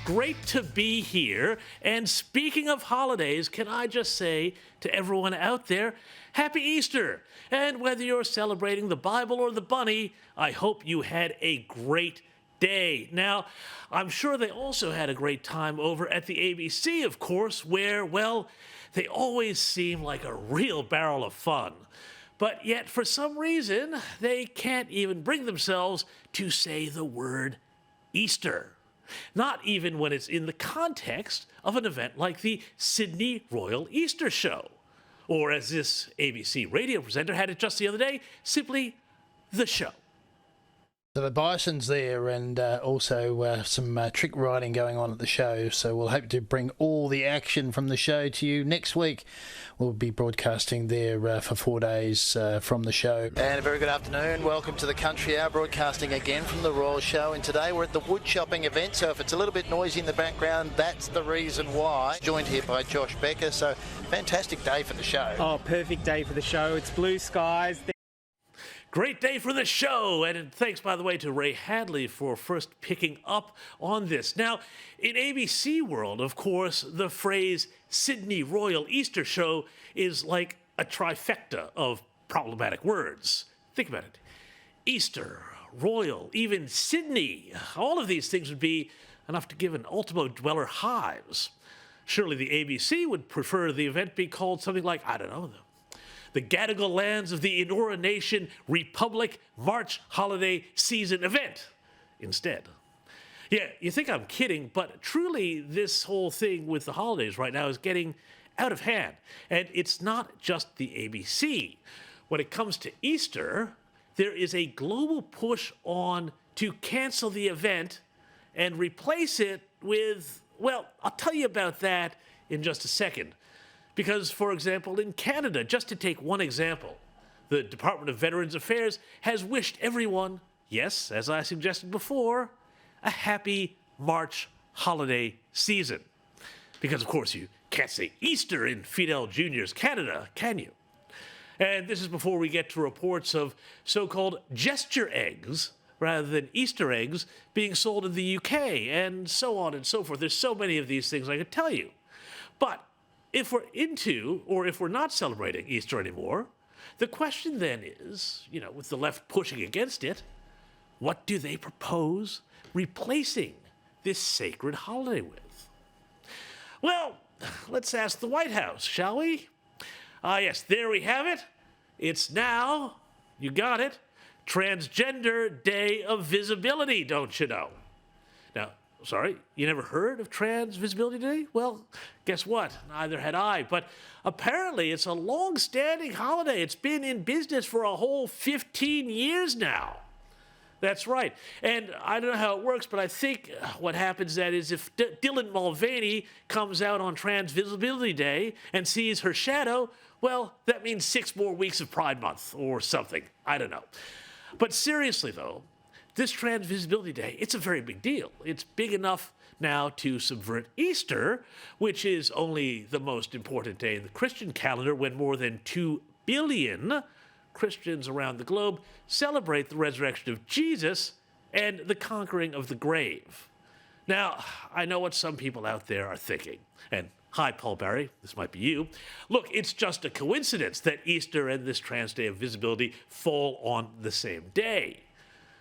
great to be here. And speaking of holidays, can I just say to everyone out there, Happy Easter! And whether you're celebrating the Bible or the bunny, I hope you had a great day. Now, I'm sure they also had a great time over at the ABC, of course, where, well, they always seem like a real barrel of fun. But yet, for some reason, they can't even bring themselves to say the word Easter. Not even when it's in the context of an event like the Sydney Royal Easter Show. Or as this ABC radio presenter had it just the other day, simply the show. So the bison's there, and also some trick riding going on at the show. So we'll hope to bring all the action from the show to you next week. We'll be broadcasting there for 4 days from the show. And a very good afternoon. Welcome to the Country Hour, broadcasting again from the Royal Show. And today we're at the wood shopping event. So if it's a little bit noisy in the background, that's the reason why. Joined here by Josh Becker. So fantastic day for the show. Oh, perfect day for the show. It's blue skies. Great day for the show, and thanks, by the way, to Ray Hadley for first picking up on this. Now, in ABC world, of course, the phrase Sydney Royal Easter Show is like a trifecta of problematic words. Think about it. Easter, Royal, even Sydney. All of these things would be enough to give an Ultimo dweller hives. Surely the ABC would prefer the event be called something like, I don't know, the Gadigal lands of the Eora Nation Republic March Holiday Season event instead. Yeah, you think I'm kidding, but truly this whole thing with the holidays right now is getting out of hand. And it's not just the ABC. When it comes to Easter, there is a global push on to cancel the event and replace it with, well, I'll tell you about that in just a second. Because, for example, in Canada, just to take one example, the Department of Veterans Affairs has wished everyone, yes, as I suggested before, a happy March holiday season. Because, of course, you can't say Easter in Fidel Jr.'s Canada, can you? And this is before we get to reports of so-called gesture eggs rather than Easter eggs being sold in the UK, and so on and so forth. There's so many of these things I could tell you. But if we're into, or if we're not celebrating Easter anymore, the question then is, with the left pushing against it, what do they propose replacing this sacred holiday with? Well, let's ask the White House, shall we? Yes, there we have it. It's now, you got it, Transgender Day of Visibility, don't you know? Now, sorry, you never heard of Trans Visibility Day? Well, guess what? Neither had I. But apparently it's a long-standing holiday. It's been in business for a whole 15 years now. That's right. And I don't know how it works, but I think what happens then is if Dylan Mulvaney comes out on Trans Visibility Day and sees her shadow, well, that means 6 more weeks of Pride Month or something. I don't know. But seriously, though, this Trans Visibility Day, it's a very big deal. It's big enough now to subvert Easter, which is only the most important day in the Christian calendar when more than 2 billion Christians around the globe celebrate the resurrection of Jesus and the conquering of the grave. Now, I know what some people out there are thinking, and hi, Paul Barry, this might be you. Look, it's just a coincidence that Easter and this Trans Day of Visibility fall on the same day.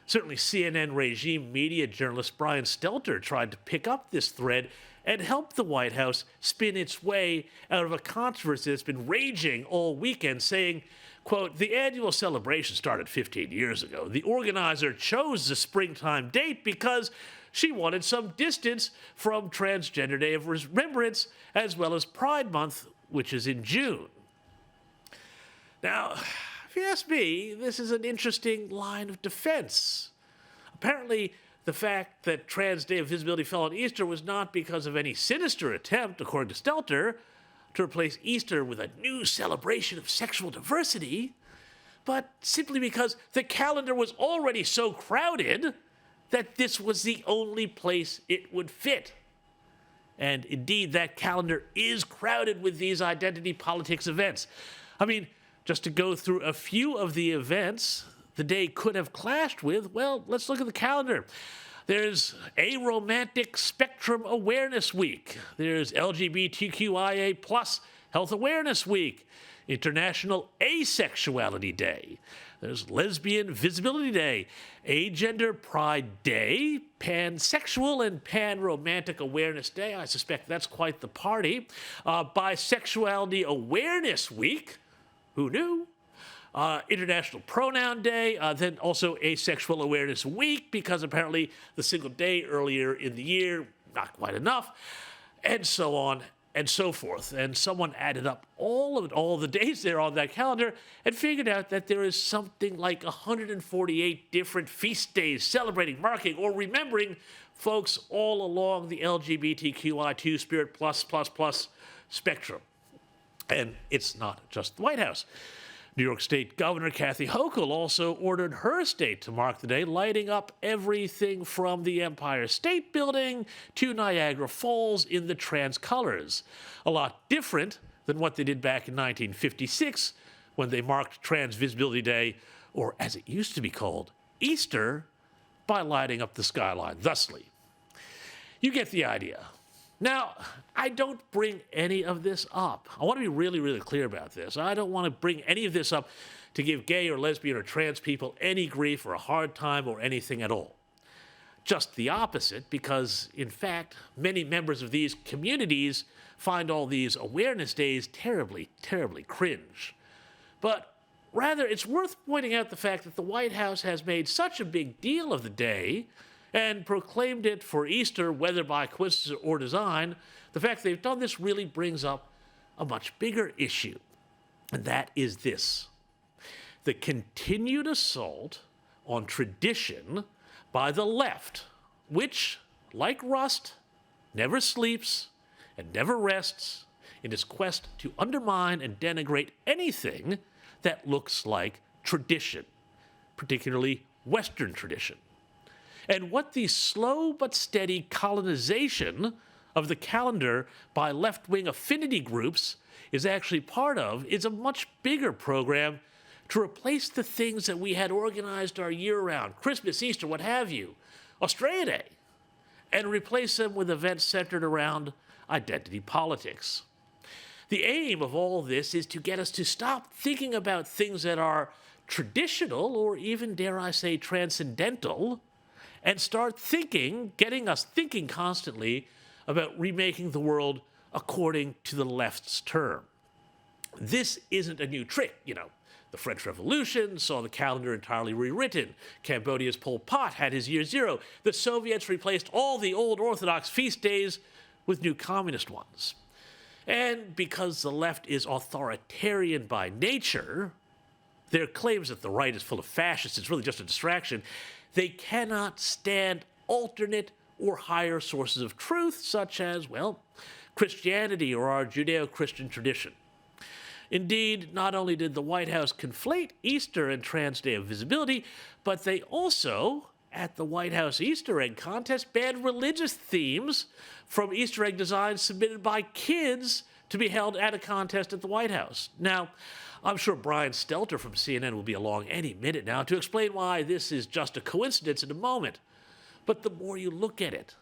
Certainly CNN regime media journalist Brian Stelter tried to pick up this thread and help the White House spin its way out of a controversy that's been raging all weekend, saying, quote, the annual celebration started 15 years ago. The organizer chose the springtime date because she wanted some distance from Transgender Day of Remembrance as well as Pride Month, which is in June. Now, if you ask me, this is an interesting line of defense. Apparently, the fact that Trans Day of Visibility fell on Easter was not because of any sinister attempt, according to Stelter, to replace Easter with a new celebration of sexual diversity, but simply because the calendar was already so crowded that this was the only place it would fit. And indeed, that calendar is crowded with these identity politics events. I mean, just to go through a few of the events the day could have clashed with, well, let's look at the calendar. There's Aromantic Spectrum Awareness Week. There's LGBTQIA plus Health Awareness Week. International Asexuality Day. There's Lesbian Visibility Day, Agender Pride Day, Pansexual and Pan-Romantic Awareness Day. I suspect that's quite the party. Bisexuality Awareness Week. Who knew? International Pronoun Day, then also Asexual Awareness Week, because apparently the single day earlier in the year, not quite enough, and so on and so forth. And someone added up all the days there on that calendar and figured out that there is something like 148 different feast days celebrating, marking, or remembering folks all along the LGBTQI2 Spirit plus spectrum. And it's not just the White House. New York State Governor Kathy Hochul also ordered her state to mark the day, lighting up everything from the Empire State Building to Niagara Falls in the trans colors. A lot different than what they did back in 1956 when they marked Trans Visibility Day, or as it used to be called, Easter, by lighting up the skyline thusly. You get the idea. Now, I don't bring any of this up. I want to be really, really clear about this. I don't want to bring any of this up to give gay or lesbian or trans people any grief or a hard time or anything at all. Just the opposite, because, in fact, many members of these communities find all these awareness days terribly, terribly cringe. But rather, it's worth pointing out the fact that the White House has made such a big deal of the day and proclaimed it for Easter, whether by coincidence or design. The fact they've done this really brings up a much bigger issue, and that is this: the continued assault on tradition by the left, which, like rust, never sleeps and never rests in its quest to undermine and denigrate anything that looks like tradition, particularly Western tradition. And what the slow but steady colonization of the calendar by left-wing affinity groups is actually part of is a much bigger program to replace the things that we had organized our year around, Christmas, Easter, what have you, Australia Day, and replace them with events centered around identity politics. The aim of all this is to get us to stop thinking about things that are traditional or even, dare I say, transcendental, and start thinking, getting us thinking constantly about remaking the world according to the left's term. This isn't a new trick, you know. The French Revolution saw the calendar entirely rewritten. Cambodia's Pol Pot had his year zero. The Soviets replaced all the old Orthodox feast days with new communist ones. And because the left is authoritarian by nature, their claims that the right is full of fascists is really just a distraction. They cannot stand alternate or higher sources of truth, such as, well, Christianity or our Judeo-Christian tradition. Indeed, not only did the White House conflate Easter and Trans Day of Visibility, but they also, at the White House Easter egg contest, banned religious themes from Easter egg designs submitted by kids to be held at a contest at the White House. Now, I'm sure Brian Stelter from CNN will be along any minute now to explain why this is just a coincidence in a moment. But the more you look at it,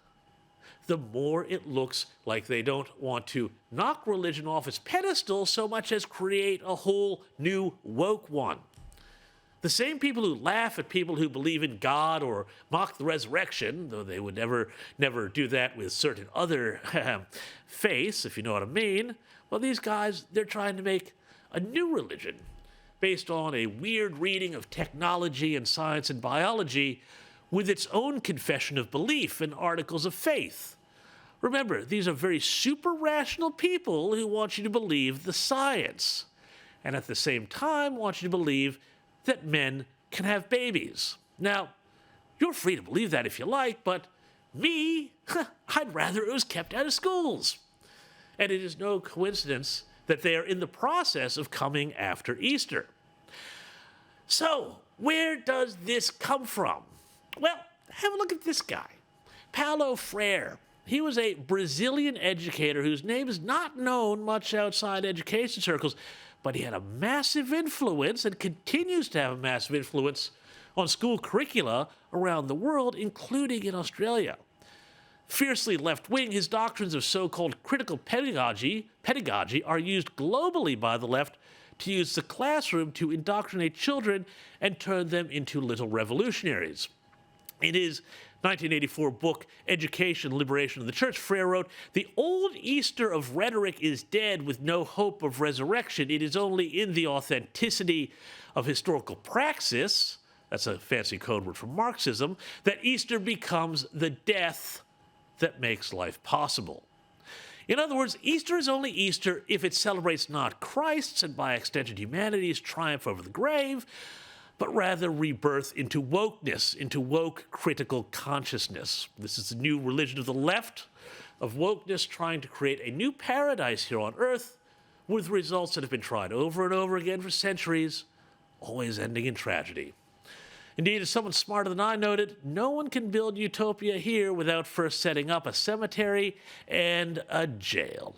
the more it looks like they don't want to knock religion off its pedestal so much as create a whole new woke one. The same people who laugh at people who believe in God or mock the resurrection, though they would never do that with certain other faiths, if you know what I mean, well, these guys, they're trying to make a new religion based on a weird reading of technology and science and biology with its own confession of belief and articles of faith. Remember, these are very super rational people who want you to believe the science, and at the same time want you to believe that men can have babies. Now, you're free to believe that if you like, but me, I'd rather it was kept out of schools. And it is no coincidence that they are in the process of coming after Easter. So, where does this come from? Well, have a look at this guy, Paulo Freire. He was a Brazilian educator whose name is not known much outside education circles, but he had a massive influence and continues to have a massive influence on school curricula around the world, including in Australia. Fiercely left-wing, his doctrines of so-called critical pedagogy are used globally by the left to use the classroom to indoctrinate children and turn them into little revolutionaries. In his 1984 book, Education, Liberation of the Church, Frere wrote, "The old Easter of rhetoric is dead with no hope of resurrection. It is only in the authenticity of historical praxis," that's a fancy code word for Marxism, "that Easter becomes the death that makes life possible." In other words, Easter is only Easter if it celebrates not Christ's and by extension humanity's triumph over the grave, but rather rebirth into wokeness, into woke critical consciousness. This is the new religion of the left, of wokeness trying to create a new paradise here on Earth with results that have been tried over and over again for centuries, always ending in tragedy. Indeed, as someone smarter than I noted, no one can build utopia here without first setting up a cemetery and a jail.